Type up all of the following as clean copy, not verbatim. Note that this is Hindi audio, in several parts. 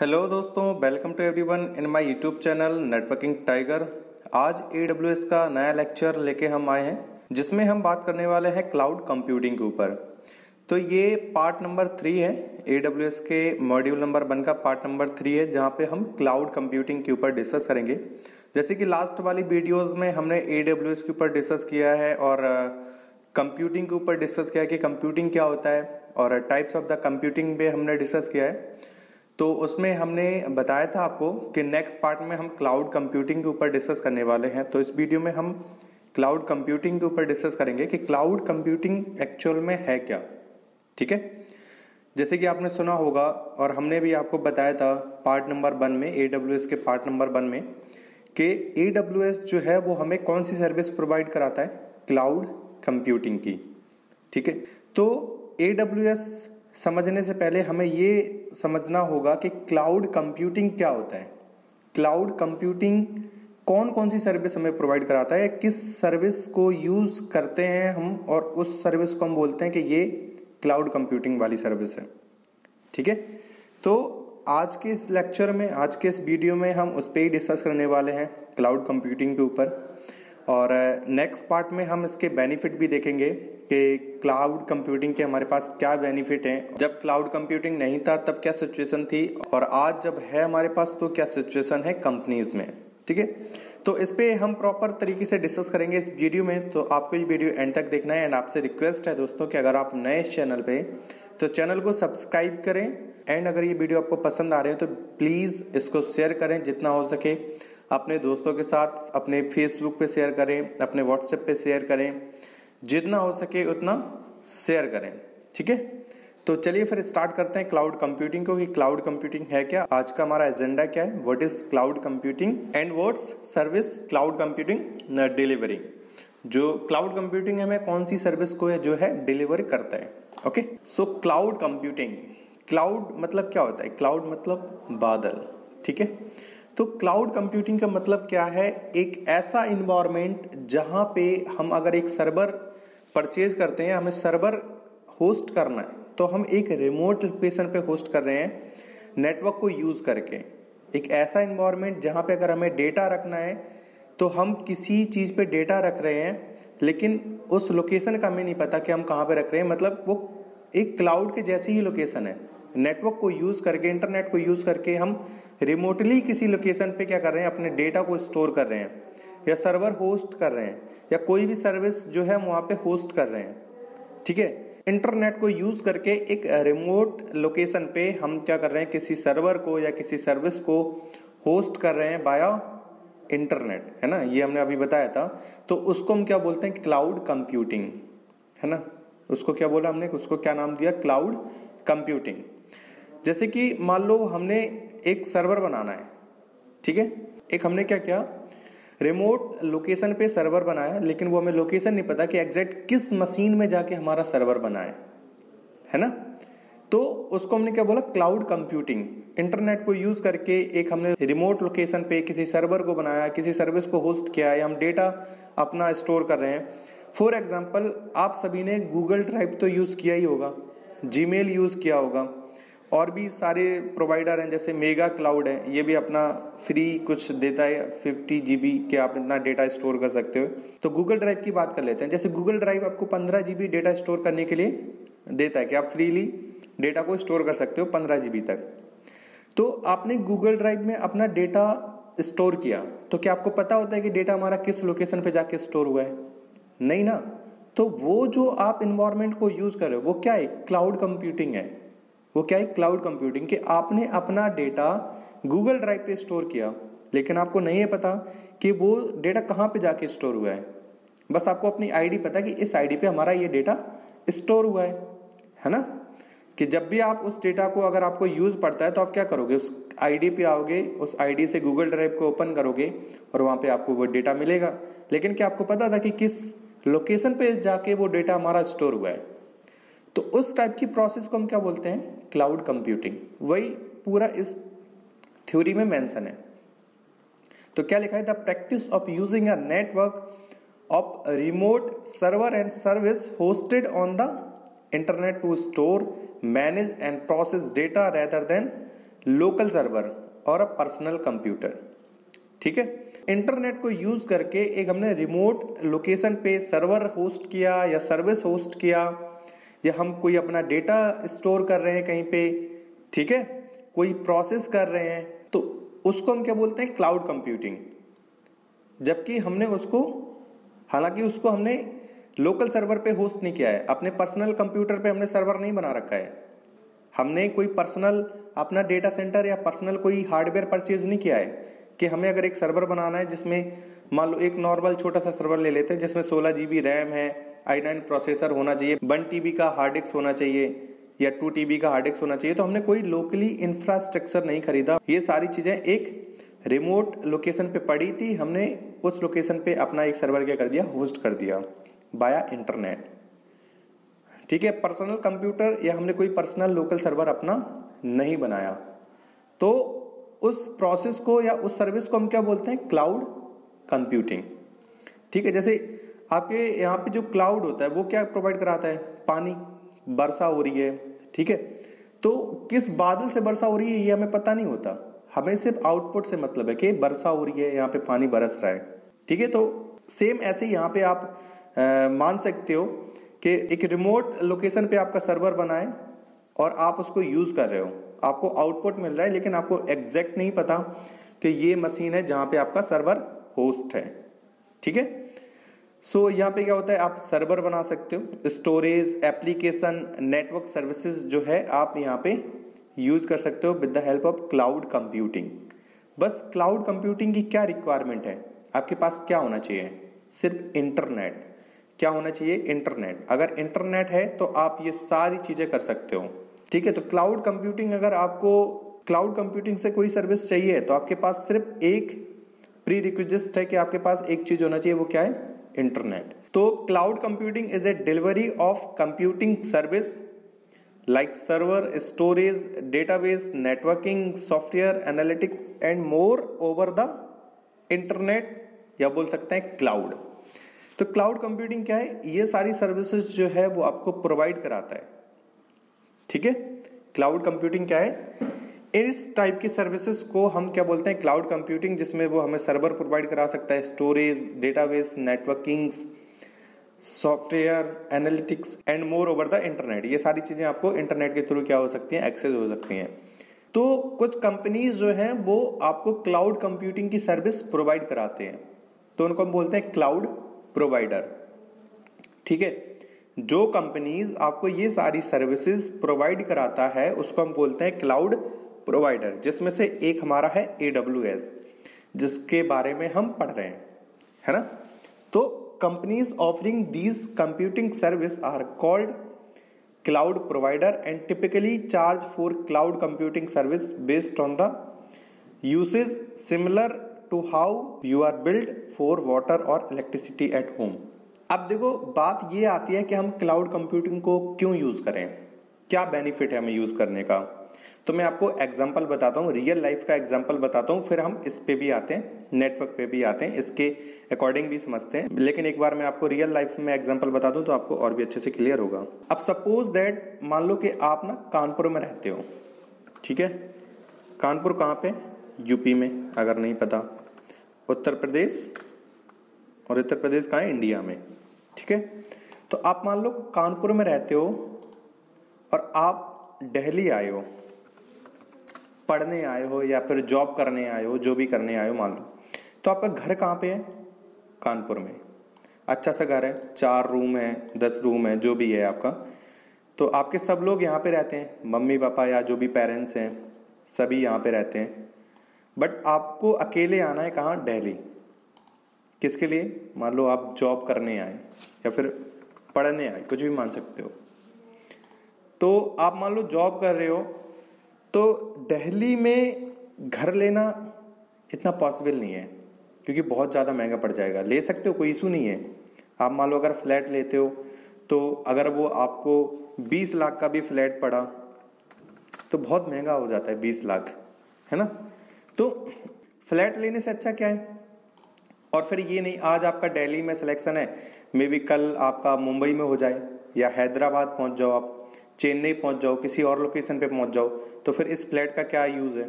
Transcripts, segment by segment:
हेलो दोस्तों, welcome to everyone in my YouTube channel Networking Tiger. आज AWS का नया लेक्चर लेके हम आए हैं जिसमें हम बात करने वाले हैं क्लाउड कंप्यूटिंग के ऊपर। तो ये पार्ट नंबर 3 है, AWS के मॉड्यूल नंबर 1 का पार्ट नंबर 3 है, जहाँ पे हम क्लाउड कंप्यूटिंग के ऊपर डिस्कस करेंगे। जैसे कि लास्ट वाली वीडियोज में हमने AWS के ऊपर डिस्कस किया है और कंप्यूटिंग के ऊपर डिस्कस किया है कि कंप्यूटिंग क्या होता है, और टाइप्स ऑफ द कंप्यूटिंग पे हमने डिस्कस किया है। तो उसमें हमने बताया था आपको कि नेक्स्ट पार्ट में हम क्लाउड कंप्यूटिंग के ऊपर डिस्कस करने वाले हैं। तो इस वीडियो में हम क्लाउड कंप्यूटिंग के ऊपर डिस्कस करेंगे कि क्लाउड कंप्यूटिंग एक्चुअल में है क्या। ठीक है, जैसे कि आपने सुना होगा और हमने भी आपको बताया था पार्ट नंबर 1 में, AWS के पार्ट नंबर 1 में, कि AWS जो है वो हमें कौन सी सर्विस प्रोवाइड कराता है, क्लाउड कंप्यूटिंग की। ठीक है, तो AWS समझने से पहले हमें ये समझना होगा कि क्लाउड कंप्यूटिंग क्या होता है। क्लाउड कंप्यूटिंग कौन कौन सी सर्विस हमें प्रोवाइड कराता है, किस सर्विस को यूज करते हैं हम, और उस सर्विस को हम बोलते हैं कि ये क्लाउड कंप्यूटिंग वाली सर्विस है। ठीक है, तो आज के इस लेक्चर में, आज के इस वीडियो में हम उस पर ही डिस्कस करने वाले हैं, क्लाउड कंप्यूटिंग के ऊपर। और नेक्स्ट पार्ट में हम इसके बेनिफिट भी देखेंगे कि क्लाउड कंप्यूटिंग के हमारे पास क्या बेनिफिट हैं, जब क्लाउड कंप्यूटिंग नहीं था तब क्या सिचुएशन थी, और आज जब है हमारे पास तो क्या सिचुएशन है कंपनीज में। ठीक है, तो इस पे हम प्रॉपर तरीके से डिस्कस करेंगे इस वीडियो में। तो आपको ये वीडियो एंड तक देखना है। एंड आपसे रिक्वेस्ट है दोस्तों कि अगर आप नए इस चैनल पे तो चैनल को सब्सक्राइब करें, एंड अगर ये वीडियो आपको पसंद आ रहे हैं तो प्लीज इसको शेयर करें जितना हो सके अपने दोस्तों के साथ, अपने फेसबुक पे शेयर करें, अपने व्हाट्सएप पे शेयर करें, जितना हो सके उतना शेयर करें। ठीक है, तो चलिए फिर स्टार्ट करते हैं क्लाउड कंप्यूटिंग को कि क्लाउड कंप्यूटिंग है क्या, आज का हमारा एजेंडा क्या है, what is cloud computing and what's service cloud computing delivery. जो क्लाउड कंप्यूटिंग हमें कौन सी सर्विस को है जो है डिलीवर करता है। Okay, so cloud computing, cloud मतलब क्या होता है, क्लाउड मतलब बादल। ठीक है, तो क्लाउड कंप्यूटिंग का मतलब क्या है, एक ऐसा इन्वायरमेंट जहां पे हम अगर एक सर्वर परचेज करते हैं, हमें सर्वर होस्ट करना है, तो हम एक रिमोट लोकेशन पे होस्ट कर रहे हैं नेटवर्क को यूज करके। एक ऐसा इन्वायरमेंट जहां पे अगर हमें डेटा रखना है तो हम किसी चीज पे डेटा रख रहे हैं, लेकिन उस लोकेशन का हमें नहीं पता कि हम कहां पे रख रहे हैं। मतलब वो एक क्लाउड के जैसी ही लोकेशन है, नेटवर्क को यूज करके, इंटरनेट को यूज करके हम रिमोटली किसी लोकेशन पे क्या कर रहे हैं, अपने डेटा को स्टोर कर रहे हैं, या सर्वर होस्ट कर रहे हैं, या कोई भी सर्विस जो है हम वहां पे होस्ट कर रहे हैं। ठीक है, इंटरनेट को यूज करके एक रिमोट लोकेशन पे हम क्या कर रहे हैं, किसी सर्वर को या किसी सर्विस को होस्ट कर रहे हैं बाया इंटरनेट, है ना, ये हमने अभी बताया था। तो उसको हम क्या बोलते हैं, क्लाउड कंप्यूटिंग, है ना। उसको क्या बोला हमने, उसको क्या नाम दिया, क्लाउड कंप्यूटिंग। जैसे कि मान लो हमने एक सर्वर बनाना है, ठीक है, एक हमने क्या किया, रिमोट लोकेशन पे सर्वर बनाया, लेकिन वो हमें लोकेशन नहीं पता कि एग्जैक्ट किस मशीन में जाके हमारा सर्वर बना है ना। तो उसको हमने क्या बोला, क्लाउड कंप्यूटिंग। इंटरनेट को यूज करके एक हमने रिमोट लोकेशन पे किसी सर्वर को बनाया, किसी सर्विस को होस्ट किया, या हम डेटा अपना स्टोर कर रहे हैं। फॉर एग्जाम्पल, आप सभी ने गूगल ड्राइव तो यूज किया ही होगा, जीमेल यूज किया होगा, और भी सारे प्रोवाइडर हैं, जैसे मेगा क्लाउड है, ये भी अपना फ्री कुछ देता है, 50 GB के आप इतना डेटा स्टोर कर सकते हो। तो गूगल ड्राइव की बात कर लेते हैं। जैसे गूगल ड्राइव आपको 15 GB डेटा स्टोर करने के लिए देता है कि आप फ्रीली डेटा को स्टोर कर सकते हो 15 GB तक। तो आपने गूगल ड्राइव में अपना डेटा स्टोर किया, तो क्या आपको पता होता है कि डेटा हमारा किस लोकेशन पे जाके स्टोर हुआ है? नहीं ना। तो वो जो आप इन्वायरमेंट को यूज कर रहे हो वो क्या है, क्लाउड कंप्यूटिंग है। वो क्या है, क्लाउड कंप्यूटिंग, कि आपने अपना डेटा गूगल ड्राइव पे स्टोर किया, लेकिन आपको नहीं है पता कि वो डेटा कहाँ पे जाके स्टोर हुआ है। बस आपको अपनी आईडी पता है कि इस आईडी पे हमारा ये डेटा स्टोर हुआ है ना। कि जब भी आप उस डेटा को, अगर आपको यूज पड़ता है तो आप क्या करोगे, उस आईडी पे आओगे, उस आईडी से गूगल ड्राइव को ओपन करोगे और वहां पे आपको वो डेटा मिलेगा। लेकिन क्या आपको पता था कि किस लोकेशन पे जाके वो डेटा हमारा स्टोर हुआ है? तो उस टाइप की प्रोसेस को हम क्या बोलते हैं, क्लाउड कंप्यूटिंग। वही पूरा इस थ्योरी में मेंशन है। तो क्या लिखा है, the practice of using a network of remote server and service hosted on the internet to store, manage and process data rather than local server or a personal computer. ठीक है, इंटरनेट को यूज करके एक हमने रिमोट लोकेशन पे सर्वर होस्ट किया या सर्विस होस्ट किया, या हम कोई अपना डेटा स्टोर कर रहे हैं कहीं पे, ठीक है, कोई प्रोसेस कर रहे हैं, तो उसको हम क्या बोलते हैं, क्लाउड कंप्यूटिंग। जबकि हमने उसको, हालांकि उसको हमने लोकल सर्वर पे होस्ट नहीं किया है, अपने पर्सनल कंप्यूटर पे हमने सर्वर नहीं बना रखा है, हमने कोई पर्सनल अपना डेटा सेंटर या पर्सनल कोई हार्डवेयर परचेज नहीं किया है कि हमें अगर एक सर्वर बनाना है जिसमें मान लो एक नॉर्मल छोटा सा सर्वर ले लेते हैं जिसमें 16 GB रैम है, i9 प्रोसेसर होना चाहिए, 1 TB का हार्ड डिस्क होना चाहिए या 2 TB का हार्ड डिस्क होना चाहिए, तो हमने कोई लोकली इंफ्रास्ट्रक्चर नहीं खरीदा। ये सारी चीजें एक रिमोट लोकेशन पे पड़ी थी, हमने उस लोकेशन पे अपना एक सर्वर क्या कर दिया, होस्ट कर दिया बाया इंटरनेट। ठीक है, पर्सनल कंप्यूटर या हमने कोई पर्सनल लोकल सर्वर अपना नहीं बनाया, तो उस प्रोसेस को या उस सर्विस को हम क्या बोलते हैं, क्लाउड कंप्यूटिंग। ठीक है, जैसे आपके यहाँ पे जो क्लाउड होता है वो क्या प्रोवाइड कराता है, पानी, वर्षा हो रही है, ठीक है, तो किस बादल से वर्षा हो रही है ये हमें पता नहीं होता, हमें सिर्फ आउटपुट से मतलब है कि वर्षा हो रही है, यहाँ पे पानी बरस रहा है। ठीक है, तो सेम ऐसे यहाँ पे आप मान सकते हो कि एक रिमोट लोकेशन पे आपका सर्वर बना है और आप उसको यूज कर रहे हो, आपको आउटपुट मिल रहा है, लेकिन आपको एग्जैक्ट नहीं पता कि ये मशीन है जहां पे आपका सर्वर होस्ट है। ठीक है, सो यहाँ पे क्या होता है, आप सर्वर बना सकते हो, स्टोरेज, एप्लीकेशन, नेटवर्क सर्विसेज जो है आप यहाँ पे यूज कर सकते हो with the help of cloud computing. बस क्लाउड कंप्यूटिंग की क्या रिक्वायरमेंट है, आपके पास क्या होना चाहिए, सिर्फ इंटरनेट। क्या होना चाहिए, इंटरनेट। अगर इंटरनेट है तो आप ये सारी चीजें कर सकते हो। ठीक है, तो क्लाउड कंप्यूटिंग, अगर आपको क्लाउड कंप्यूटिंग से कोई सर्विस चाहिए तो आपके पास सिर्फ एक प्री रिक्विजिट है कि आपके पास एक चीज होना चाहिए, वो क्या है, इंटरनेट। तो cloud computing is a delivery of computing service like server, storage, database, networking, software, analytics and more over the internet, या बोल सकते हैं क्लाउड। तो क्लाउड कंप्यूटिंग क्या है, ये सारी सर्विसेज जो है वो आपको प्रोवाइड कराता है। ठीक है, क्लाउड कंप्यूटिंग क्या है, इस टाइप की सर्विसेज को हम क्या बोलते हैं, क्लाउड कंप्यूटिंग, जिसमें वो हमें सर्वर प्रोवाइड करा सकता है, storage, database, networking, software, analytics and more over the internet. ये सारी चीजें आपको इंटरनेट के थ्रू क्या हो सकती हैं, एक्सेस हो सकती हैं। तो कुछ कंपनीज जो हैं वो आपको क्लाउड कंप्यूटिंग की सर्विस प्रोवाइड कराते हैं, तो उनको हम बोलते हैं क्लाउड प्रोवाइडर। ठीक है, जो कंपनीज आपको ये सारी सर्विसेज प्रोवाइड कराता है उसको हम बोलते हैं क्लाउड प्रोवाइडर, जिसमें से एक हमारा है AWS, जिसके बारे में हम पढ़ रहे हैं, है ना। तो companies offering these computing service are called cloud provider and typically charge for cloud computing service based on the usage similar to how you are billed for water और इलेक्ट्रिसिटी एट होम। अब देखो, बात ये आती है कि हम क्लाउड कंप्यूटिंग को क्यों यूज करें, क्या बेनिफिट है हमें यूज करने का। तो मैं आपको एग्जांपल बताता हूँ, रियल लाइफ का एग्जांपल बताता हूँ, फिर हम इस पे भी आते हैं, नेटवर्क पे भी आते हैं, इसके अकॉर्डिंग भी समझते हैं। लेकिन एक बार मैं आपको रियल लाइफ में एग्जांपल बता दूं तो आपको और भी अच्छे से क्लियर होगा। अब सपोज दैट, मान लो कि आप ना कानपुर में रहते हो। ठीक है, कानपुर कहाँ पे, यूपी में, अगर नहीं पता, उत्तर प्रदेश, और उत्तर प्रदेश कहाँ है, इंडिया में। ठीक है, तो आप मान लो कानपुर में रहते हो और आप दिल्ली आए हो, पढ़ने आए हो या फिर जॉब करने आए हो, जो भी करने आए हो मान लो, तो आपका घर कहाँ पे है, कानपुर में। अच्छा सा घर है, 4 रूम है, 10 रूम है, जो भी है आपका। तो आपके सब लोग यहाँ पे रहते हैं, मम्मी पापा या जो भी पेरेंट्स हैं सभी यहाँ पे रहते हैं, बट आपको अकेले आना है कहाँ, दिल्ली। किसके लिए, मान लो आप जॉब करने आए या फिर पढ़ने आए, कुछ भी मान सकते हो। तो आप मान लो जॉब कर रहे हो, तो दिल्ली में घर लेना इतना पॉसिबल नहीं है क्योंकि बहुत ज़्यादा महंगा पड़ जाएगा। ले सकते हो, कोई इशू नहीं है। आप मान लो अगर फ्लैट लेते हो तो अगर वो आपको 20 लाख का भी फ्लैट पड़ा तो बहुत महंगा हो जाता है, 20 लाख, है ना। तो फ्लैट लेने से अच्छा क्या है। और फिर ये नहीं, आज आपका दिल्ली में सिलेक्शन है, मे बी कल आपका मुंबई में हो जाए या हैदराबाद पहुंच जाओ आप, चेन्नई पहुंच जाओ, किसी और लोकेशन पे पहुंच जाओ, तो फिर इस फ्लैट का क्या यूज है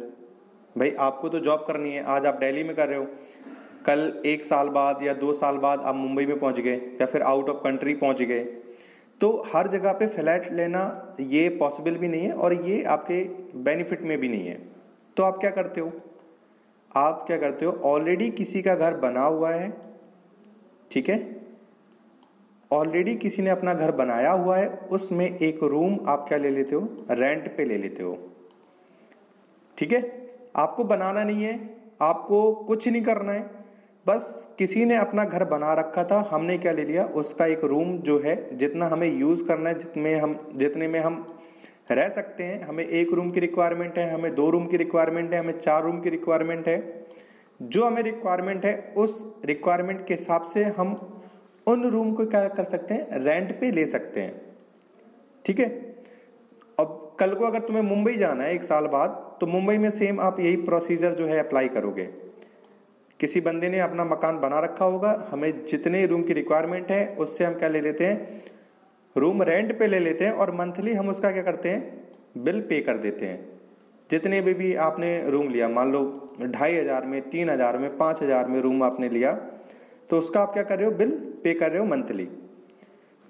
भाई? आपको तो जॉब करनी है। आज आप दिल्ली में कर रहे हो, कल 1 साल बाद या 2 साल बाद आप मुंबई में पहुंच गए या फिर आउट ऑफ कंट्री पहुंच गए, तो हर जगह पे फ्लैट लेना ये पॉसिबल भी नहीं है और ये आपके बेनिफिट में भी नहीं है। तो आप क्या करते हो, ऑलरेडी किसी का घर बना हुआ है, ठीक है, ऑलरेडी किसी ने अपना घर बनाया हुआ है, उसमें एक रूम आप क्या ले लेते हो, रेंट पे ले लेते हो। ठीक है, आपको बनाना नहीं है, आपको कुछ नहीं करना है, बस किसी ने अपना घर बना रखा था, हमने क्या ले लिया, उसका एक रूम जो है जितना हमें यूज करना है, जितने में हम रह सकते हैं, हमें 1 रूम की रिक्वायरमेंट है, हमें 2 रूम की रिक्वायरमेंट है, हमें 4 रूम की रिक्वायरमेंट है, जो हमें रिक्वायरमेंट है उस रिक्वायरमेंट के हिसाब से हम उन रूम को क्या कर सकते हैं, रेंट पे ले सकते हैं। ठीक है, अब कल को अगर तुम्हें मुंबई जाना है 1 साल बाद, तो मुंबई में सेम आप यही प्रोसीजर जो है अप्लाई करोगे। किसी बंदे ने अपना मकान बना रखा होगा, हमें जितने रूम की रिक्वायरमेंट है उससे हम क्या ले लेते हैं, रूम रेंट पे ले लेते हैं और मंथली हम उसका क्या करते हैं, बिल पे कर देते हैं। जितने भी आपने रूम लिया, मान लो 2500 में, 3000 में, 5000 में रूम आपने लिया, तो उसका आप क्या कर रहे हो, बिल पे कर रहे हो मंथली।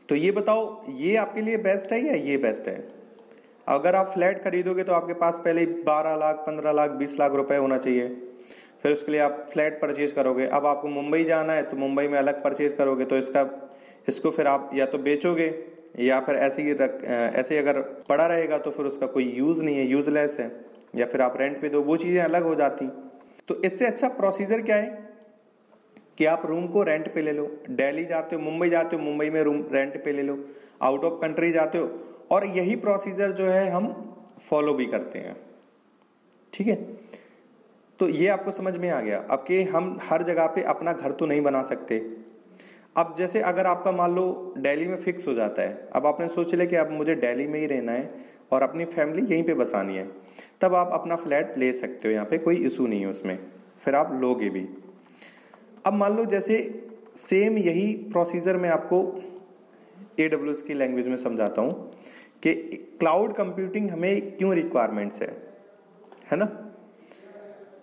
तो ये बताओ, ये आपके लिए बेस्ट है या ये बेस्ट है? अगर आप फ्लैट खरीदोगे तो आपके पास पहले 12 लाख, 15 लाख, 20 लाख रुपए होना चाहिए, फिर उसके लिए आप फ्लैट परचेज करोगे। अब आपको मुंबई जाना है तो मुंबई में अलग परचेज करोगे, तो इसको फिर आप या तो बेचोगे या फिर ऐसे अगर पड़ा रहेगा तो फिर उसका कोई यूज नहीं है, यूजलेस है, या फिर आप रेंट पे दो, वो चीजें अलग हो जाती। तो इससे अच्छा प्रोसीजर क्या है कि आप रूम को रेंट पे ले लो। दिल्ली जाते हो, मुंबई जाते हो, मुंबई में रूम रेंट पे ले लो, आउट ऑफ कंट्री जाते हो, और यही प्रोसीजर जो है हम फॉलो भी करते हैं। ठीक है, तो ये आपको समझ में आ गया। अब कि हम हर जगह पे अपना घर तो नहीं बना सकते। अब जैसे अगर आपका मान लो दिल्ली में फिक्स हो जाता है, अब आपने सोच लिया कि अब मुझे दिल्ली में ही रहना है और अपनी फैमिली यहीं पे बसानी है, तब आप अपना फ्लैट ले सकते हो, यहाँ पे कोई इशू नहीं है उसमें, फिर आप लोगे भी। अब मान लो जैसे सेम यही प्रोसीजर मैं आपको AWS की लैंग्वेज में समझाता हूं कि क्लाउड कंप्यूटिंग हमें क्यों रिक्वायरमेंट्स है ना।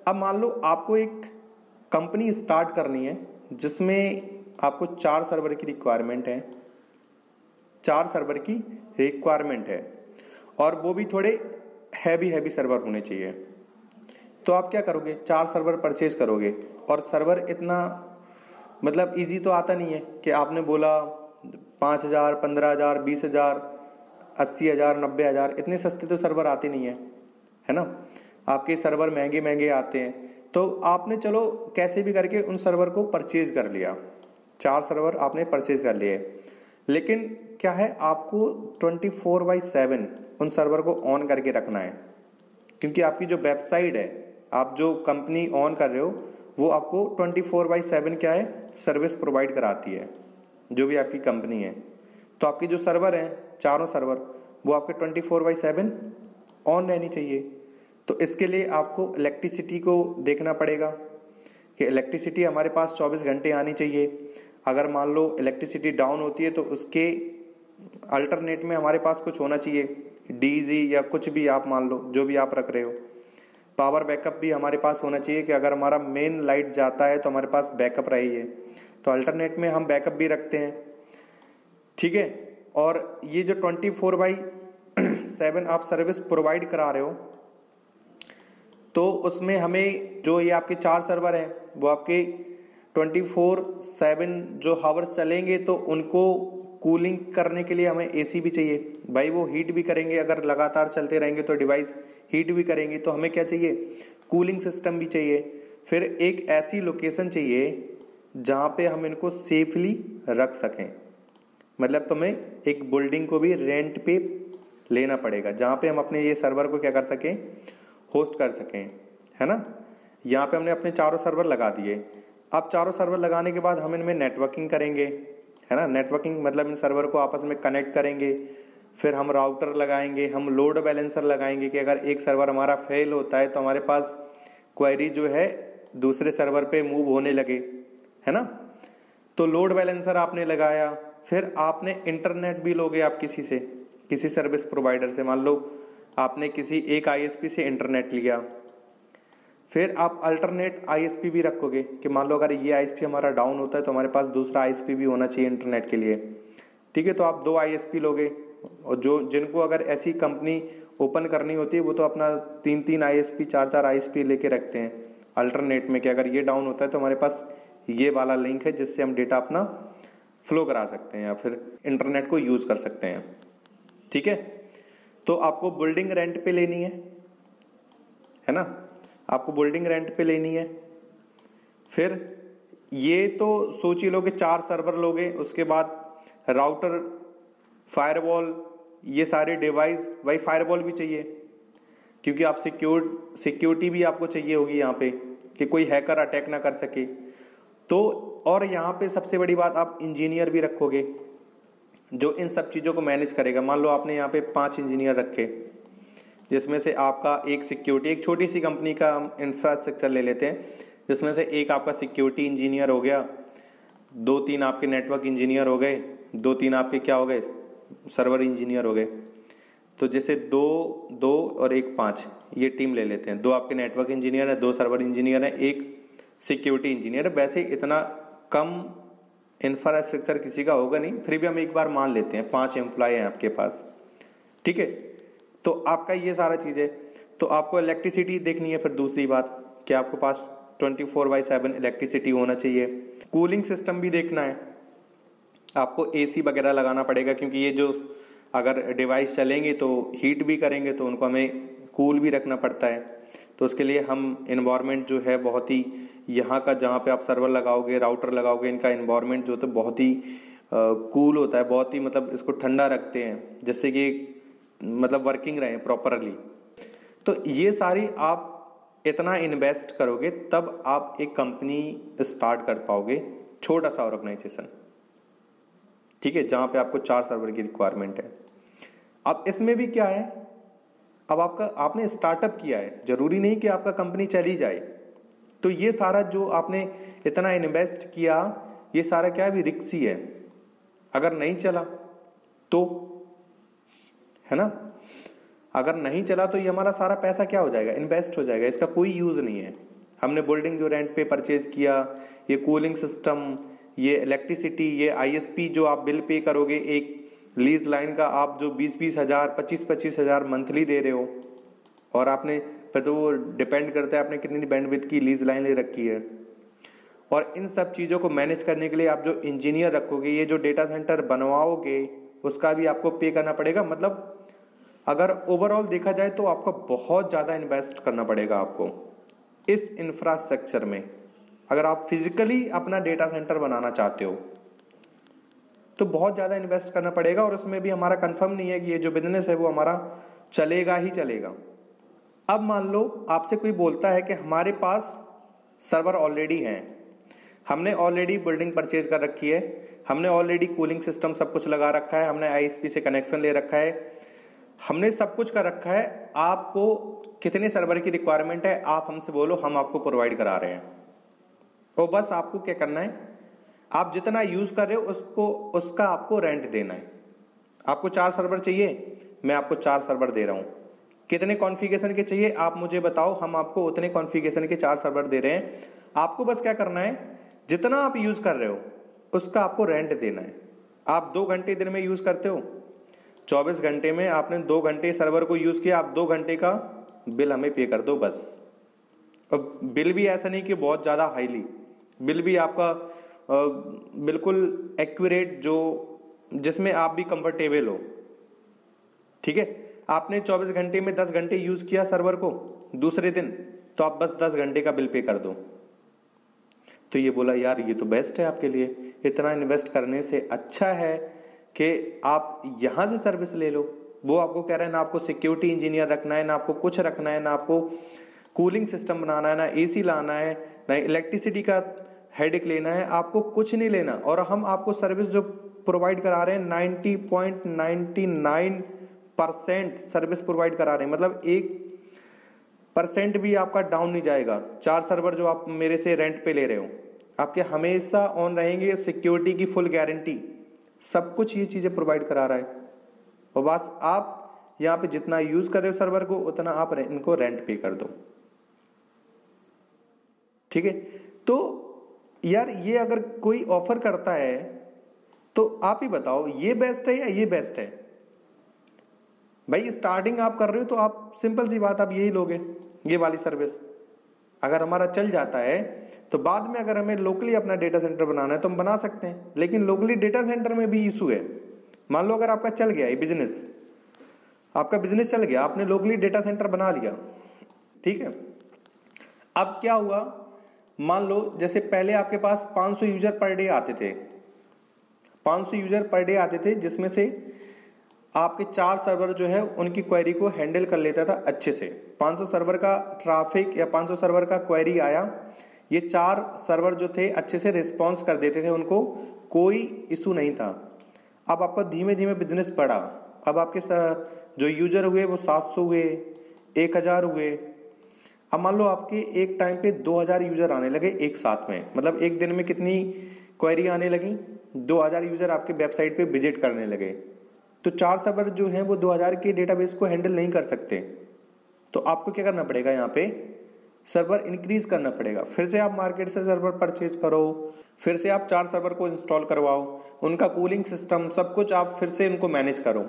अब मान लो आपको एक कंपनी स्टार्ट करनी है जिसमें आपको 4 सर्वर की रिक्वायरमेंट है, 4 सर्वर की रिक्वायरमेंट है, और वो भी थोड़े हैवी सर्वर होने चाहिए। तो आप क्या करोगे, 4 सर्वर परचेज करोगे, और सर्वर इतना मतलब इजी तो आता नहीं है कि आपने बोला 5000, 15000, 20000, 80000, 90000, इतने सस्ते तो सर्वर आते नहीं है ना। आपके सर्वर महंगे महंगे आते हैं। तो आपने चलो कैसे भी करके उन सर्वर को परचेज कर लिया, 4 सर्वर आपने परचेज कर लिए, लेकिन क्या है, आपको 24/7 उन सर्वर को ऑन करके रखना है, क्योंकि आपकी जो वेबसाइट है, आप जो कंपनी ऑन कर रहे हो, वो आपको 24/7 क्या है, सर्विस प्रोवाइड कराती है, जो भी आपकी कंपनी है। तो आपकी जो सर्वर है, 4 सर्वर, वो आपके 24/7 ऑन रहनी चाहिए। तो इसके लिए आपको इलेक्ट्रिसिटी को देखना पड़ेगा कि इलेक्ट्रिसिटी हमारे पास 24 घंटे आनी चाहिए। अगर मान लो इलेक्ट्रिसिटी डाउन होती है तो उसके अल्टरनेट में हमारे पास कुछ होना चाहिए, डीजी या कुछ भी आप मान लो, जो भी आप रख रहे हो। पावर बैकअप भी हमारे पास होना चाहिए कि अगर हमारा मेन लाइट जाता है तो हमारे पास बैकअप रही है, तो अल्टरनेट में हम बैकअप भी रखते हैं। ठीक है, और ये जो 24/7 आप सर्विस प्रोवाइड करा रहे हो, तो उसमें हमें जो ये आपके 4 सर्वर हैं, वो आपके 24/7 जो हावर्स चलेंगे, तो उनको कूलिंग करने के लिए हमें एसी भी चाहिए भाई। वो हीट भी करेंगे, अगर लगातार चलते रहेंगे तो डिवाइस हीट भी करेंगे, तो हमें क्या चाहिए, कूलिंग सिस्टम भी चाहिए। फिर एक ऐसी लोकेशन चाहिए जहां पे हम इनको सेफली रख सकें, मतलब तुम्हें एक बिल्डिंग को भी रेंट पे लेना पड़ेगा जहां पे हम अपने ये सर्वर को क्या कर सकें, होस्ट कर सकें, है ना। यहाँ पे हमने अपने 4 सर्वर लगा दिए। अब 4 सर्वर लगाने के बाद हम इनमें नेटवर्किंग करेंगे, है ना। नेटवर्किंग मतलब इन सर्वर को आपस में कनेक्ट करेंगे, फिर हम राउटर लगाएंगे, हम लोड बैलेंसर लगाएंगे कि अगर एक सर्वर हमारा फेल होता है तो हमारे पास क्वेरी जो है दूसरे सर्वर पे मूव होने लगे, है ना। तो लोड बैलेंसर आपने लगाया, फिर आपने इंटरनेट भी लोगे आप किसी से किसी सर्विस प्रोवाइडर से। मान लो आपने किसी एक आईएसपी से इंटरनेट लिया, फिर आप अल्टरनेट आईएसपी भी रखोगे कि मान लो अगर ये आईएसपी हमारा डाउन होता है तो हमारे पास दूसरा आईएसपी भी होना चाहिए इंटरनेट के लिए। ठीक है, तो आप 2 आईएसपी लोगे, और जो जिनको अगर ऐसी कंपनी ओपन करनी होती है वो तो अपना 3-3 आईएसपी 4-4 आईएसपी लेके रखते हैं अल्टरनेट में कि अगर ये डाउन होता है तो हमारे पास ये वाला लिंक है जिससे हम डेटा अपना फ्लो करा सकते हैं या फिर इंटरनेट को यूज कर सकते हैं। ठीक है, तो आपको बिल्डिंग रेंट पे लेनी है ना, आपको बिल्डिंग रेंट पे लेनी है। फिर ये तो सोच ही लो कि 4 सर्वर लोगे, उसके बाद राउटर, फायरवॉल, ये सारे डिवाइस, भाई फायरवॉल भी चाहिए क्योंकि आप सिक्योरिटी भी आपको चाहिए होगी यहाँ पे कि कोई हैकर अटैक ना कर सके। तो और यहाँ पे सबसे बड़ी बात, आप इंजीनियर भी रखोगे जो इन सब चीजों को मैनेज करेगा। मान लो आपने यहाँ पे 5 इंजीनियर रखे, जिसमें से आपका एक सिक्योरिटी, एक छोटी सी कंपनी का इंफ्रास्ट्रक्चर ले लेते हैं, जिसमें से एक आपका सिक्योरिटी इंजीनियर हो गया, 2-3 आपके नेटवर्क इंजीनियर हो गए, 2-3 आपके क्या हो गए, सर्वर इंजीनियर हो गए। तो जैसे 2 और 1 5 ये टीम ले लेते हैं। 2 आपके नेटवर्क इंजीनियर है, 2 सर्वर इंजीनियर है, 1 सिक्योरिटी इंजीनियर है। वैसे इतना कम इंफ्रास्ट्रक्चर किसी का होगा नहीं, फिर भी हम एक बार मान लेते हैं 5 एम्प्लॉय हैं आपके पास। ठीक है, तो आपका ये सारा चीज है। तो आपको इलेक्ट्रिसिटी देखनी है। फिर दूसरी बात कि आपके पास 24/7 इलेक्ट्रिसिटी होना चाहिए। कूलिंग सिस्टम भी देखना है, आपको एसी वगैरह लगाना पड़ेगा क्योंकि ये जो अगर डिवाइस चलेंगे तो हीट भी करेंगे, तो उनको हमें कूल भी रखना पड़ता है। तो उसके लिए हम इन्वायरमेंट जो है बहुत ही, यहाँ का जहाँ पे आप सर्वर लगाओगे, राउटर लगाओगे, इनका इन्वायरमेंट जो तो बहुत ही कूल होता है, बहुत ही मतलब इसको ठंडा रखते हैं जिससे कि मतलब वर्किंग रहे प्रॉपरली। तो ये सारी आप इतना इन्वेस्ट करोगे तब आप एक कंपनी स्टार्ट कर पाओगे, छोटा सा ऑर्गेनाइजेशन। ठीक है, जहां पे आपको 4 सर्वर की रिक्वायरमेंट है। अब इसमें भी क्या है, अब आपने स्टार्टअप किया है, जरूरी नहीं कि आपका कंपनी चली जाए। तो ये सारा जो आपने इतना इन्वेस्ट किया, ये सारा क्या है, भी रिस्क ही है। अगर नहीं चला तो, है ना, अगर नहीं चला तो ये हमारा सारा पैसा क्या हो जाएगा, इन्वेस्ट हो जाएगा, इसका कोई यूज नहीं है। हमने बिल्डिंग जो रेंट पे परचेज किया, ये कूलिंग सिस्टम, ये इलेक्ट्रिसिटी, ये आईएसपी जो आप बिल पे करोगे, एक लीज लाइन का आप जो 20-20 हजार 25-25 हजार मंथली दे रहे हो, और आपने फिर तो वो डिपेंड करता है आपने कितनी बैंडविड्थ की लीज लाइन ले रखी है। और इन सब चीजों को मैनेज करने के लिए आप जो इंजीनियर रखोगे, ये जो डेटा सेंटर बनवाओगे, उसका भी आपको पे करना पड़ेगा। मतलब अगर ओवरऑल देखा जाए तो आपको बहुत ज्यादा इन्वेस्ट करना पड़ेगा आपको इस इंफ्रास्ट्रक्चर में। अगर आप फिजिकली अपना डेटा सेंटर बनाना चाहते हो तो बहुत ज्यादा इन्वेस्ट करना पड़ेगा, और उसमें भी हमारा कंफर्म नहीं है कि ये जो बिजनेस है वो हमारा चलेगा ही चलेगा। अब मान लो आपसे कोई बोलता है कि हमारे पास सर्वर ऑलरेडी हैं, हमने ऑलरेडी बिल्डिंग परचेज कर रखी है, हमने ऑलरेडी कूलिंग सिस्टम सब कुछ लगा रखा है, हमने आईएसपी से कनेक्शन ले रखा है, हमने सब कुछ कर रखा है, आपको कितने सर्वर की रिक्वायरमेंट है आप हमसे बोलो, हम आपको प्रोवाइड करा रहे हैं। और बस आपको क्या करना है, आप जितना यूज कर रहे हो उसका आपको रेंट देना है। आपको 4 सर्वर चाहिए, मैं आपको 4 सर्वर दे रहा हूं। कितने कॉन्फ़िगरेशन के चाहिए आप मुझे बताओ, हम आपको उतने कॉन्फ़िगरेशन के 4 सर्वर दे रहे हैं। आपको बस क्या करना है, जितना आप यूज कर रहे हो उसका आपको रेंट देना है। आप 2 घंटे दिन में यूज करते हो, 24 घंटे में आपने 2 घंटे सर्वर को यूज किया, आप 2 घंटे का बिल हमें पे कर दो बस। और बिल भी ऐसा नहीं कि बहुत ज्यादा हाईली, बिल भी आपका बिल्कुल एक्यूरेट, जो जिसमें आप भी कंफर्टेबल हो। ठीक है, आपने 24 घंटे में 10 घंटे यूज किया सर्वर को दूसरे दिन, तो आप बस 10 घंटे का बिल पे कर दो। तो ये बोला यार ये तो बेस्ट है आपके लिए, इतना इन्वेस्ट करने से अच्छा है कि आप यहां से सर्विस ले लो। वो आपको कह रहे हैं ना आपको सिक्योरिटी इंजीनियर रखना है, ना आपको कुछ रखना है, ना आपको कूलिंग सिस्टम बनाना है, ना एसी लाना है, ना इलेक्ट्रिसिटी का हेडेक लेना है, आपको कुछ नहीं लेना। और हम आपको सर्विस जो प्रोवाइड करा रहे हैं 90.99% सर्विस प्रोवाइड करा रहे हैं, मतलब 1% भी आपका डाउन नहीं जाएगा। 4 सर्वर जो आप मेरे से रेंट पे ले रहे हो आपके हमेशा ऑन रहेंगे, सिक्योरिटी की फुल गारंटी, सब कुछ ये चीजें प्रोवाइड करा रहा है। और बस आप यहाँ पे जितना यूज कर रहे हो सर्वर को उतना आप इनको रेंट पे कर दो। ठीक है, तो यार ये अगर कोई ऑफर करता है तो आप ही बताओ ये बेस्ट है या ये बेस्ट है? भाई स्टार्टिंग आप कर रहे हो तो आप सिंपल सी बात आप यही लोगे, ये वाली सर्विस। अगर हमारा चल जाता है तो बाद में अगर हमें लोकली अपना डेटा सेंटर बनाना है तो हम बना सकते हैं, लेकिन लोकली डेटा सेंटर में भी इशू है। मान लो अगर आपका चल गया ये बिजनेस, आपका बिजनेस चल गया, आपने लोकली डेटा सेंटर बना लिया, ठीक है। अब क्या हुआ, मान लो जैसे पहले आपके पास 500 यूजर पर डे आते थे, 500 यूजर पर डे आते थे, जिसमें से आपके 4 सर्वर जो है उनकी क्वेरी को हैंडल कर लेता था अच्छे से। 500 सर्वर का ट्रैफिक या 500 सर्वर का क्वेरी आया, ये 4 सर्वर जो थे अच्छे से रिस्पॉन्स कर देते थे, उनको कोई इशू नहीं था। अब आपका धीमे धीमे बिजनेस बढ़ा, अब आपके जो यूजर हुए वो 700 हुए, 1000 हुए। अब मान लो आपके एक टाइम पे 2000 यूजर आने लगे एक साथ में, मतलब एक दिन में कितनी क्वेरी आने लगी, 2000 यूजर आपके वेबसाइट पे विजिट करने लगे। तो 4 सर्वर जो हैं वो 2000 के डेटाबेस को हैंडल नहीं कर सकते, तो आपको क्या करना पड़ेगा, यहाँ पे सर्वर इंक्रीज करना पड़ेगा। फिर से आप मार्केट से सर्वर परचेज करो, फिर से आप 4 सर्वर को इंस्टॉल करवाओ, उनका कूलिंग सिस्टम सब कुछ आप फिर से उनको मैनेज करो,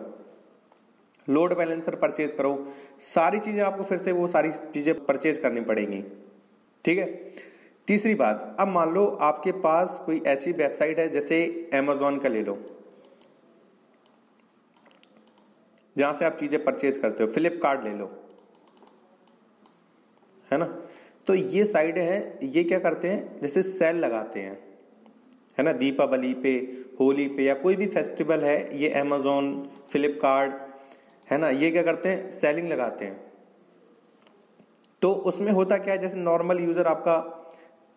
लोड बैलेंसर परचेज करो, सारी चीजें आपको फिर से वो सारी चीजें परचेज करनी पड़ेंगी। ठीक है। तीसरी बात, अब मान लो आपके पास कोई ऐसी वेबसाइट है, जैसे अमेजोन का ले लो, जहां से आप चीजें परचेज करते हो, फ्लिपकार्ट ले लो, है ना। तो ये साइट है, ये क्या करते हैं, जैसे सेल लगाते हैं, है ना, दीपावली पे, होली पे या कोई भी फेस्टिवल है, ये अमेजोन, फ्लिपकार्ट, है ना, ये क्या करते हैं, सेलिंग लगाते हैं। तो उसमें होता क्या है, जैसे नॉर्मल यूजर आपका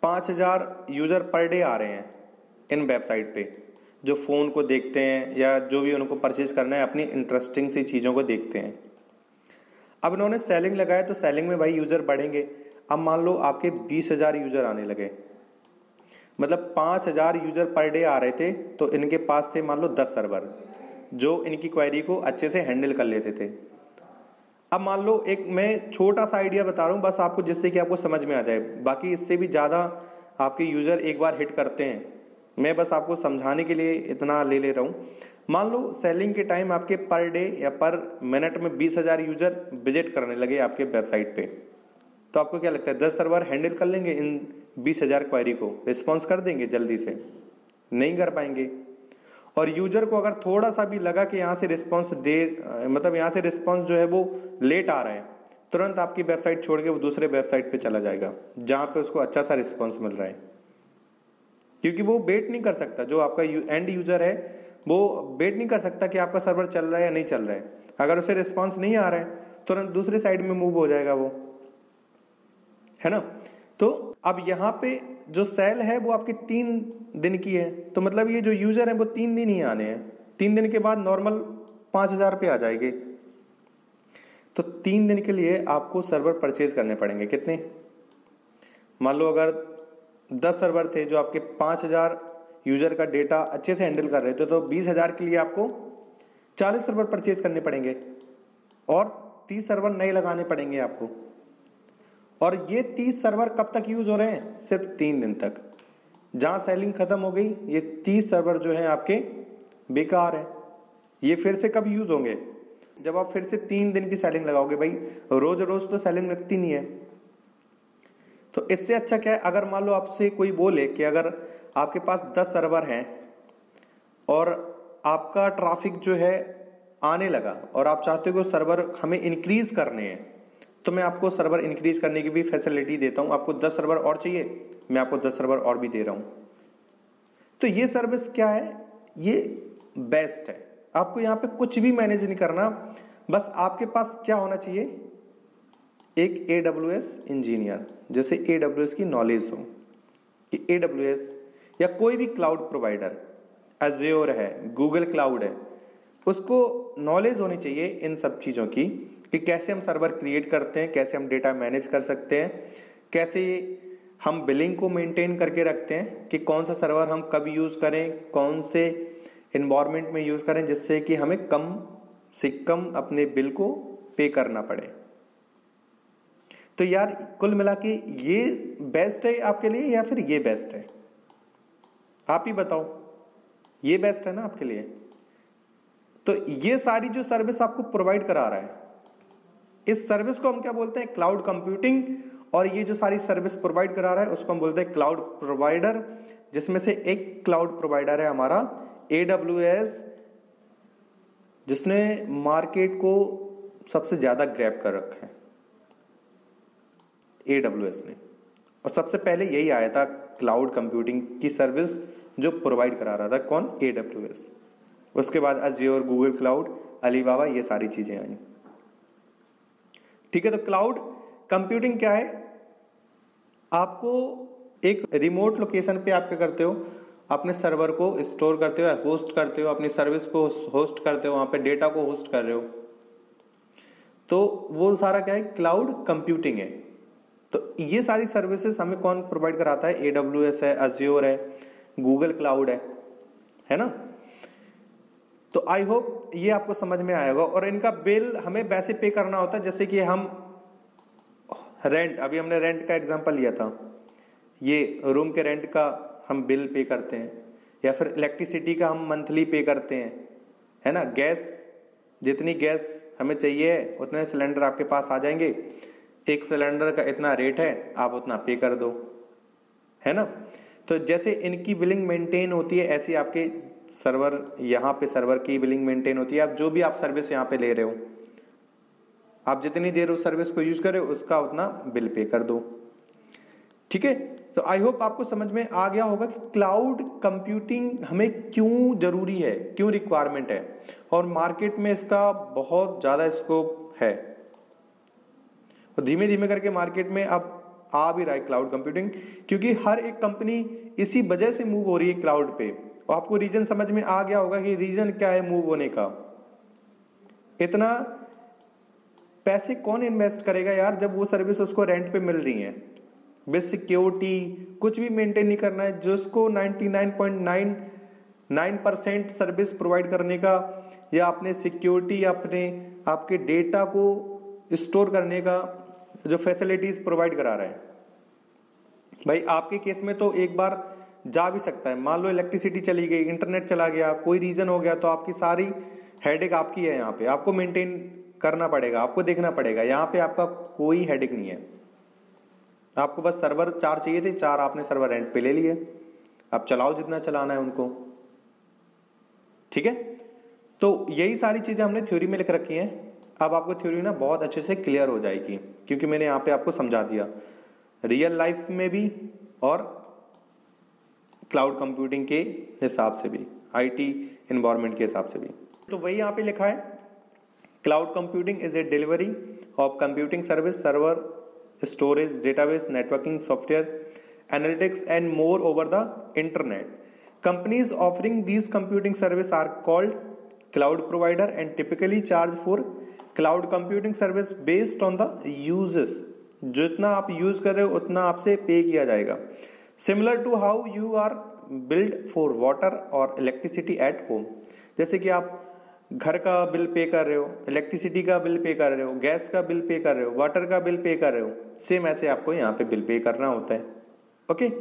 5000 यूजर पर डे आ रहे हैं इन वेबसाइट पे, जो फोन को देखते हैं या जो भी उनको परचेज करना है, अपनी इंटरेस्टिंग सी चीजों को देखते हैं। अब इन्होंने सेलिंग लगाया तो सेलिंग में भाई यूजर बढ़ेंगे। अब मान लो आपके 20,000 यूजर आने लगे, मतलब 5000 यूजर पर डे आ रहे थे, तो इनके पास थे मान लो 10 सर्वर जो इनकी क्वेरी को अच्छे से हैंडल कर लेते थे। अब मान लो एक मैं छोटा सा आइडिया बता रहा हूं बस आपको, जिससे कि आपको समझ में आ जाए, बाकी इससे भी ज्यादा आपके यूजर एक बार हिट करते हैं, मैं बस आपको समझाने के लिए इतना ले रहा हूं। मान लो सेलिंग के टाइम आपके पर डे या पर मिनट में 20,000 यूजर विजिट करने लगे आपके वेबसाइट पे, तो आपको क्या लगता है 10 सर्वर हैंडल कर लेंगे इन 20,000 क्वेरी को, रिस्पॉन्स कर देंगे जल्दी से? नहीं कर पाएंगे। और यूजर को अगर थोड़ा सा भी लगा कि यहाँ से रिस्पॉन्स मतलब यहाँ से रिस्पॉन्स जो है वो लेट आ रहा है, तुरंत आपकी वेबसाइट छोड़ के वो दूसरे वेबसाइट पे चला जाएगा जहां पे उसको अच्छा सा रिस्पॉन्स मिल रहा है, क्योंकि वो वेट नहीं कर सकता। जो आपका एंड यूजर है वो वेट नहीं कर सकता कि आपका सर्वर चल रहा है या नहीं चल रहा है। अगर उसे रिस्पॉन्स नहीं आ रहा है तुरंत दूसरे साइड में मूव हो जाएगा वो, है ना। तो अब यहाँ पे जो सेल है वो आपकी 3 दिन की है, तो मतलब ये जो यूजर है वो 3 दिन ही आने हैं, 3 दिन के बाद नॉर्मल 5000 पे आ जाएंगे। तो 3 दिन के लिए आपको सर्वर परचेज करने पड़ेंगे, कितने, मान लो अगर 10 सर्वर थे जो आपके 5000 यूजर का डेटा अच्छे से हैंडल कर रहे थे, तो 20,000 के लिए आपको 40 सर्वर परचेज करने पड़ेंगे और 30 सर्वर नए लगाने पड़ेंगे आपको। और ये 30 सर्वर कब तक यूज हो रहे हैं, सिर्फ 3 दिन तक। जहां सेलिंग खत्म हो गई ये 30 सर्वर जो है आपके बेकार है। ये फिर से कब यूज होंगे, जब आप फिर से 3 दिन की सेलिंग लगाओगे। भाई रोज रोज तो सेलिंग लगती नहीं है। तो इससे अच्छा क्या है, अगर मान लो आपसे कोई बोले कि अगर आपके पास 10 सर्वर हैं और आपका ट्रैफिक जो है आने लगा और आप चाहते हो कि सर्वर हमें इंक्रीज करने हैं, तो मैं आपको सर्वर इंक्रीज करने की भी फैसिलिटी देता हूं। आपको 10 सर्वर और चाहिए, मैं आपको 10 सर्वर और भी दे रहा हूं। तो ये सर्विस क्या है, ये बेस्ट है। आपको यहां पे कुछ भी मैनेज नहीं करना, बस आपके पास क्या होना चाहिए, एक AWS इंजीनियर, जैसे AWS की नॉलेज हो कि AWS या कोई भी क्लाउड प्रोवाइडर, अज्योर है, गूगल क्लाउड है, उसको नॉलेज होनी चाहिए इन सब चीजों की कि कैसे हम सर्वर क्रिएट करते हैं, कैसे हम डेटा मैनेज कर सकते हैं, कैसे हम बिलिंग को मेंटेन करके रखते हैं कि कौन सा सर्वर हम कब यूज करें, कौन से इन्वायरमेंट में यूज करें, जिससे कि हमें कम से कम अपने बिल को पे करना पड़े। तो यार कुल मिला के ये बेस्ट है आपके लिए या फिर ये बेस्ट है? आप ही बताओ, ये बेस्ट है ना आपके लिए? तो ये सारी जो सर्विस आपको प्रोवाइड करा रहा है, इस सर्विस को हम क्या बोलते हैं? Cloud computing. और ये जो सारी सर्विस प्रोवाइड करा रहा है उसको हम बोलते हैं क्लाउड प्रोवाइडर, जिसमें से एक क्लाउड प्रोवाइडर है हमारा AWS, जिसने मार्केट को सबसे ज्यादा ग्रैब कर रखा है, AWS ने। और सबसे पहले यही आया था क्लाउड कंप्यूटिंग की सर्विस जो प्रोवाइड करा रहा था, कौन? AWS। उसके बाद अज्योर, गूगल क्लाउड, अलीबाबा, ये सारी चीजें आई। ठीक है, तो क्लाउड कंप्यूटिंग क्या है? आपको एक रिमोट लोकेशन पे आप क्या करते हो? अपने सर्वर को स्टोर करते हो, होस्ट करते हो, अपनी सर्विस को होस्ट करते हो, वहां पे डेटा को होस्ट कर रहे हो। तो वो सारा क्या है? क्लाउड कंप्यूटिंग है। तो ये सारी सर्विसेज हमें कौन प्रोवाइड कराता है? AWS है, अज्योर है, गूगल क्लाउड है ना? तो आई होप ये आपको समझ में आएगा। और इनका बिल हमें वैसे पे करना होता है जैसे कि हम रेंट, अभी हमने रेंट का एग्जांपल लिया था, ये रूम के रेंट का हम बिल पे करते हैं, या फिर इलेक्ट्रिसिटी का हम मंथली पे करते हैं, है ना? गैस, जितनी गैस हमें चाहिए उतने सिलेंडर आपके पास आ जाएंगे, एक सिलेंडर का इतना रेट है, आप उतना पे कर दो, है ना? तो जैसे इनकी बिलिंग मेंटेन होती है, ऐसी आपके सर्वर, यहाँ पे सर्वर की बिलिंग मेंटेन होती है। आप जो भी आप सर्विस यहाँ पे ले रहे हो, आप जितनी देर उस सर्विस को यूज कर रहे हो उसका उतना बिल पे कर दो। ठीक है, तो आई होप आपको समझ में आ गया होगा कि क्लाउड कंप्यूटिंग हमें क्यों जरूरी है, क्यों रिक्वायरमेंट है, और मार्केट में इसका बहुत ज्यादा स्कोप है। और धीमे धीमे करके मार्केट में अब आ भी रहा है क्लाउड कंप्यूटिंग, क्योंकि हर एक कंपनी इसी वजह से मूव हो रही है क्लाउड पे। और आपको रीजन समझ में आ गया होगा कि रीजन क्या है मूव होने का। इतना पैसे कौन इन्वेस्ट करेगा यार, जब वो सर्विस उसको रेंट पे मिल रही है, विद सिक्योरिटी, कुछ भी मेंटेन नहीं करना है, जिसको 99.99% सर्विस प्रोवाइड करने का, या अपने सिक्योरिटी, अपने आपके डेटा को स्टोर करने का जो फैसिलिटीज प्रोवाइड करा रहा है। भाई आपके केस में तो एक बार जा भी सकता है, मान लो इलेक्ट्रिसिटी चली गई, इंटरनेट चला गया, कोई रीजन हो गया, तो आपकी सारी हेडेक आपकी है। यहाँ पे आपको मेंटेन करना पड़ेगा, आपको देखना पड़ेगा। यहाँ पे आपका कोई हेडेक नहीं है, आपको बस सर्वर 4 चाहिए थे, 4 आपने सर्वर रेंट पे ले लिए, अब चलाओ जितना चलाना है उनको। ठीक है, तो यही सारी चीजें हमने थ्योरी में लिख रखी हैं। अब आपको थ्योरी ना बहुत अच्छे से क्लियर हो जाएगी, क्योंकि मैंने यहाँ पे आपको समझा दिया, रियल लाइफ में भी और क्लाउड कंप्यूटिंग के हिसाब से भी, IT एनवायरनमेंट के हिसाब से भी। तो वही यहाँ पे लिखा है, cloud computing is a delivery of computing service, server, storage, database, networking, software, analytics and more over the internet. Companies offering these computing services are called cloud provider and typically charge for cloud computing service based on the uses. जितना आप यूज कर रहे हो उतना आपसे पे किया जाएगा। Similar to how you are billed for water or electricity at home. जैसे कि आप घर का बिल पे कर रहे हो, इलेक्ट्रिसिटी का बिल पे कर रहे हो, गैस का बिल पे कर रहे हो, वाटर का बिल पे कर रहे हो, सेम ऐसे आपको यहाँ पे बिल पे करना होता है। ओके,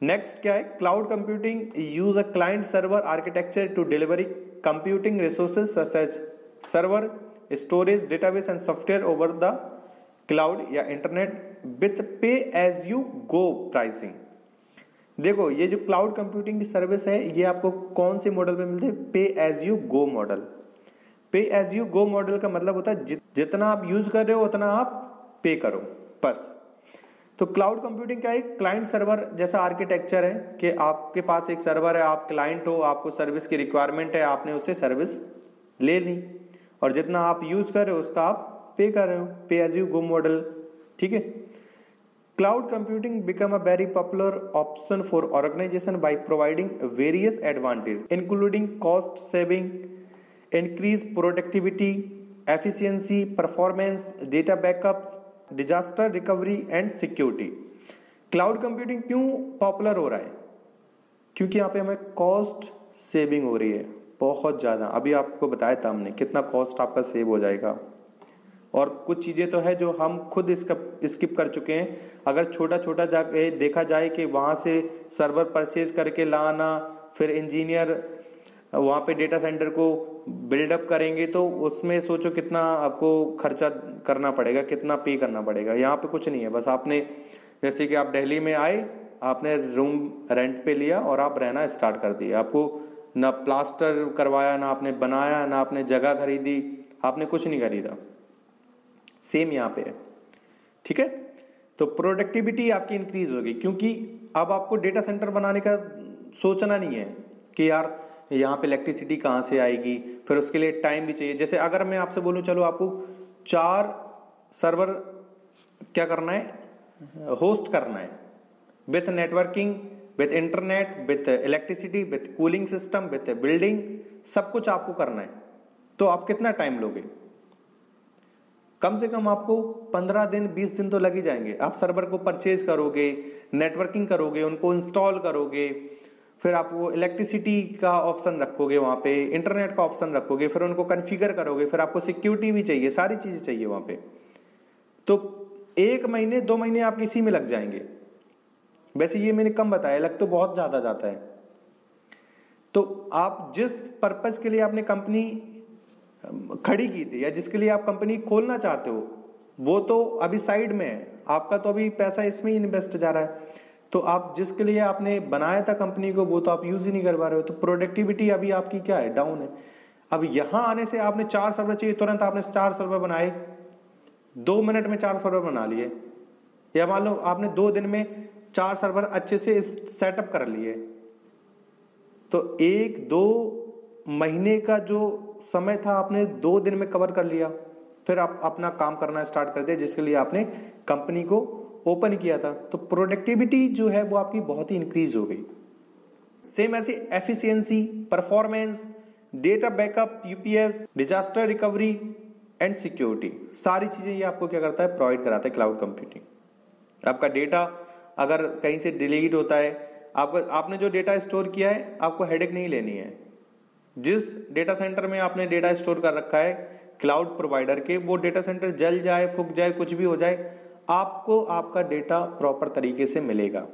नेक्स्ट क्या है? Cloud computing use a client server architecture to delivery computing resources such as server, storage, database and software over the cloud या internet with pay as you go pricing. देखो, ये जो क्लाउड कंप्यूटिंग की सर्विस है, ये आपको कौन से मॉडल पे मिलते हैं? पे एज यू गो मॉडल। पे एज यू गो मॉडल का मतलब होता है जितना आप यूज कर रहे हो उतना आप पे करो, बस। तो क्लाउड कंप्यूटिंग क्या है? क्लाइंट सर्वर जैसा आर्किटेक्चर है कि आपके पास एक सर्वर है, आप क्लाइंट हो, आपको सर्विस की रिक्वायरमेंट है, आपने उससे सर्विस ले ली, और जितना आप यूज कर रहे हो उसका आप पे कर रहे हो, पे एज यू गो मॉडल। ठीक है, cloud computing become a very popular option for organization by providing various advantages including cost saving, increased productivity, efficiency, performance, data backups, disaster recovery and security. cloud computing क्यों पॉपुलर हो रहा है? क्योंकि यहाँ पे हमें कॉस्ट सेविंग हो रही है, बहुत ज़्यादा। अभी आपको बताया था हमने कितना कॉस्ट आपका सेव हो जाएगा। और कुछ चीज़ें तो है जो हम खुद स्किप कर चुके हैं। अगर छोटा छोटा जाके देखा जाए कि वहाँ से सर्वर परचेज करके लाना, फिर इंजीनियर वहाँ पे डेटा सेंटर को बिल्डअप करेंगे, तो उसमें सोचो कितना आपको खर्चा करना पड़ेगा, कितना पे करना पड़ेगा। यहाँ पे कुछ नहीं है, बस आपने जैसे कि आप दिल्ली में आए, आपने रूम रेंट पे लिया और आप रहना स्टार्ट कर दिया। आपको ना प्लास्टर करवाया, ना आपने बनाया, ना आपने जगह खरीदी, आपने कुछ नहीं खरीदा। सेम यहाँ पे है, ठीक है। तो प्रोडक्टिविटी आपकी इंक्रीज होगी, क्योंकि अब आपको डेटा सेंटर बनाने का सोचना नहीं है कि यार यहाँ पे इलेक्ट्रिसिटी कहाँ से आएगी, फिर उसके लिए टाइम भी चाहिए। जैसे अगर मैं आपसे बोलूँ चलो आपको 4 सर्वर क्या करना है, होस्ट करना है, with networking, with internet, with electricity, with cooling system, with building, सब कुछ आपको करना है, तो आप कितना टाइम लोगे? कम से कम आपको 15 दिन 20 दिन तो लग ही जाएंगे। आप सर्वर को परचेज करोगे, नेटवर्किंग करोगे, उनको इंस्टॉल करोगे, फिर आप वो इलेक्ट्रिसिटी का ऑप्शन रखोगे, वहां पे इंटरनेट का ऑप्शन रखोगे, फिर उनको कॉन्फ़िगर करोगे, फिर आपको सिक्योरिटी भी चाहिए, सारी चीजें चाहिए वहां पे। तो 1 महीने 2 महीने आपके इसी में लग जाएंगे। वैसे ये मैंने कम बताया, लग तो बहुत ज्यादा जाता है। तो आप जिस पर्पज के लिए आपने कंपनी खड़ी की थी या जिसके लिए आप कंपनी खोलना चाहते हो, वो तो अभी साइड में है, आपका तो अभी पैसा इसमें ही इन्वेस्ट जा रहा है। तो आप जिसके लिए आपने बनाया था कंपनी को, वो तो आप यूज ही नहीं कर पा रहे हो। तो प्रोडक्टिविटी अभी आपकी क्या है, डाउन है। अब यहां आने से आपने 4 सर्वर चाहिए, तुरंत आपने 4 सर्वर बनाए, 2 मिनट में 4 सर्वर बना लिए, या मान लो आपने 2 दिन में 4 सर्वर अच्छे से सेटअप कर लिए, तो 1-2 महीने का जो समय था आपने 2 दिन में कवर कर लिया। फिर आप अपना काम करना स्टार्ट कर दिया जिसके लिए आपने कंपनी को ओपन किया था। तो प्रोडक्टिविटी जो है वो आपकी बहुत ही इंक्रीज हो गई। सेम ऐसे efficiency, performance, data backup, UPS, disaster recovery and security, सारी चीजें ये आपको क्या करता है, प्रोवाइड कराता है क्लाउड कंप्यूटिंग। आपका डेटा अगर कहीं से डिलीट होता है, आपने जो डेटा स्टोर किया है, आपको हेडेक नहीं लेनी है। जिस डेटा सेंटर में आपने डेटा स्टोर कर रखा है क्लाउड प्रोवाइडर के, वो डेटा सेंटर जल जाए, फूक जाए, कुछ भी हो जाए, आपको आपका डेटा प्रॉपर तरीके से मिलेगा।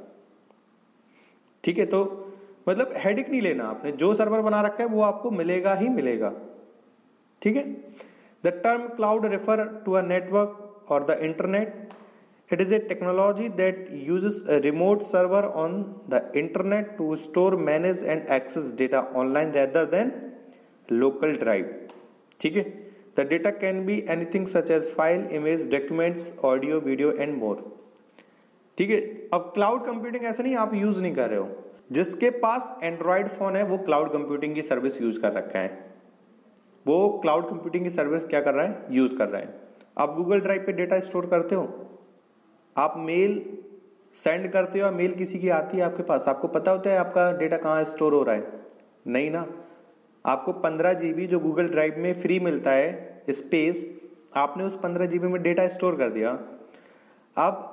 ठीक है, तो मतलब हेडेक नहीं लेना, आपने जो सर्वर बना रखा है वो आपको मिलेगा ही मिलेगा। ठीक है। The term cloud refer to a network और the internet. It is a technology that uses a remote server on the internet to store, manage and access data online rather than local drive. ठीक है। The data can be anything such as file, image, documents, audio, video and more. ठीक है। अब क्लाउड कंप्यूटिंग ऐसा नहीं आप यूज नहीं कर रहे हो, जिसके पास एंड्रॉइड फोन है वो क्लाउड कंप्यूटिंग की सर्विस यूज कर रखा है, वो क्लाउड कंप्यूटिंग की सर्विस क्या कर रहा है, यूज कर रहा है। आप गूगल ड्राइव पे डेटा स्टोर करते हो, आप मेल सेंड करते हो, मेल किसी की आती है आपके पास, आपको पता होता है आपका डेटा कहाँ स्टोर हो रहा है? नहीं ना। आपको 15 GB जो गूगल ड्राइव में फ्री मिलता है स्पेस, आपने उस 15 GB में डेटा स्टोर कर दिया। अब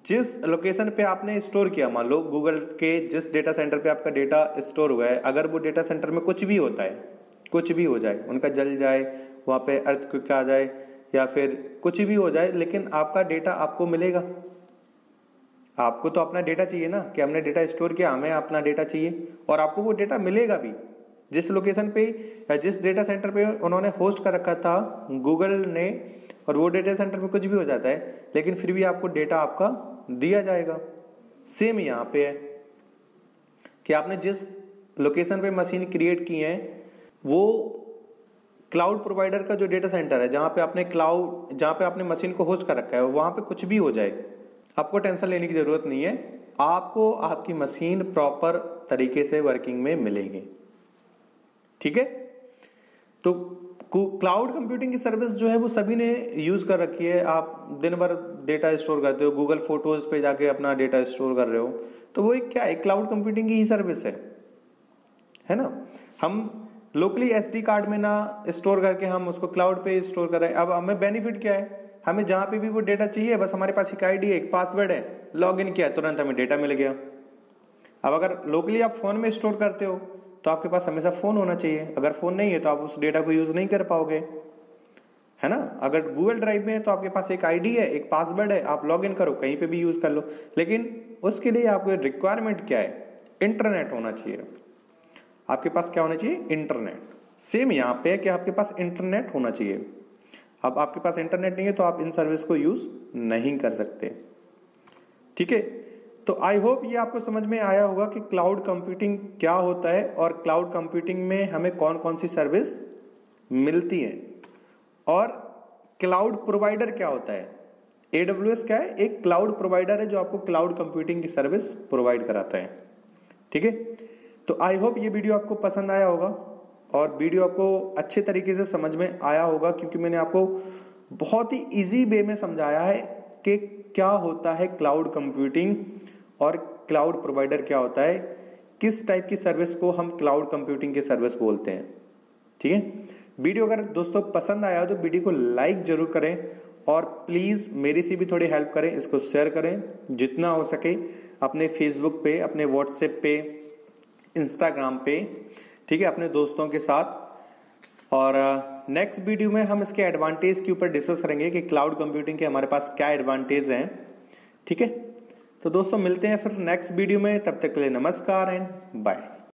जिस लोकेशन पे आपने स्टोर किया, मान लो गूगल के जिस डेटा सेंटर पे आपका डेटा स्टोर हुआ है, अगर वो डेटा सेंटर में कुछ भी होता है, कुछ भी हो जाए, उनका जल जाए, वहां पे अर्थक्वेक आ जाए या फिर कुछ भी हो जाए, लेकिन आपका डेटा आपको मिलेगा। आपको तो अपना डेटा चाहिए ना, कि हमने डेटा स्टोर किया, हमें अपना डेटा चाहिए, और आपको वो डेटा मिलेगा भी। जिस लोकेशन पे या जिस डेटा सेंटर पे उन्होंने होस्ट कर रखा था गूगल ने, और वो डेटा सेंटर में कुछ भी हो जाता है, लेकिन फिर भी आपको डेटा आपका दिया जाएगा। सेम यहाँ पे है कि आपने जिस लोकेशन पे मशीन क्रिएट की है, वो क्लाउड प्रोवाइडर का जो डेटा सेंटर है, जहां पे आपने मशीन को होस्ट कर रखा है, वहां पे कुछ भी हो जाए, आपको टेंशन लेने की जरूरत नहीं है। आपको आपकी मशीन प्रॉपर तरीके से वर्किंग में मिलेगी। ठीक है। तो क्लाउड कंप्यूटिंग की सर्विस जो है वो सभी ने यूज कर रखी है। आप दिन भर डेटा स्टोर करते हो, गूगल फोटोज पे जाके अपना डेटा स्टोर कर रहे हो, तो वो एक क्या है, क्लाउड कंप्यूटिंग की ही सर्विस है ना। हम लोकली SD कार्ड में ना स्टोर करके हम उसको क्लाउड पे स्टोर कर रहे हैं। अब हमें बेनिफिट क्या है, हमें जहां पे भी वो डेटा चाहिए, बस हमारे पास एक आईडी है, एक पासवर्ड है, लॉग इन किया, तुरंत हमें डेटा मिल गया। अब अगर लोकली आप फोन में स्टोर करते हो तो आपके पास हमेशा फोन होना चाहिए। अगर फोन नहीं है तो आप उस डेटा को यूज नहीं कर पाओगे, है ना। अगर गूगल ड्राइव में है तो आपके पास एक आईडी है, एक पासवर्ड है, आप लॉग इन करो, कहीं पे भी यूज कर लो। लेकिन उसके लिए आपको रिक्वायरमेंट क्या है? इंटरनेट होना चाहिए। आपके पास क्या होना चाहिए? इंटरनेट। सेम यहाँ पे है कि आपके पास इंटरनेट होना चाहिए। अब आपके पास इंटरनेट नहीं है तो आप इन सर्विस को यूज नहीं कर सकते, ठीक है। तो आई होप ये आपको समझ में आया होगा कि क्लाउड कंप्यूटिंग क्या होता है और क्लाउड कंप्यूटिंग में हमें कौन कौन सी सर्विस मिलती है, और क्लाउड प्रोवाइडर क्या होता है। AWS क्या है? एक क्लाउड प्रोवाइडर है जो आपको क्लाउड कंप्यूटिंग की सर्विस प्रोवाइड कराता है, ठीक है। तो आई होप ये वीडियो आपको पसंद आया होगा और वीडियो आपको अच्छे तरीके से समझ में आया होगा, क्योंकि मैंने आपको बहुत ही इजी वे में समझाया है कि क्या होता है क्लाउड कंप्यूटिंग और क्लाउड प्रोवाइडर क्या होता है, किस टाइप की सर्विस को हम क्लाउड कंप्यूटिंग की सर्विस बोलते हैं, ठीक है। वीडियो अगर दोस्तों पसंद आया तो वीडियो को लाइक जरूर करें और प्लीज मेरी से भी थोड़ी हेल्प करें, इसको शेयर करें जितना हो सके अपने फेसबुक पे, अपने व्हाट्सएप पे, इंस्टाग्राम पे, ठीक है, अपने दोस्तों के साथ। और नेक्स्ट वीडियो में हम इसके एडवांटेज के ऊपर डिस्कस करेंगे कि क्लाउड कंप्यूटिंग के हमारे पास क्या एडवांटेज हैं, ठीक है। तो दोस्तों मिलते हैं फिर नेक्स्ट वीडियो में, तब तक के लिए नमस्कार एंड बाय।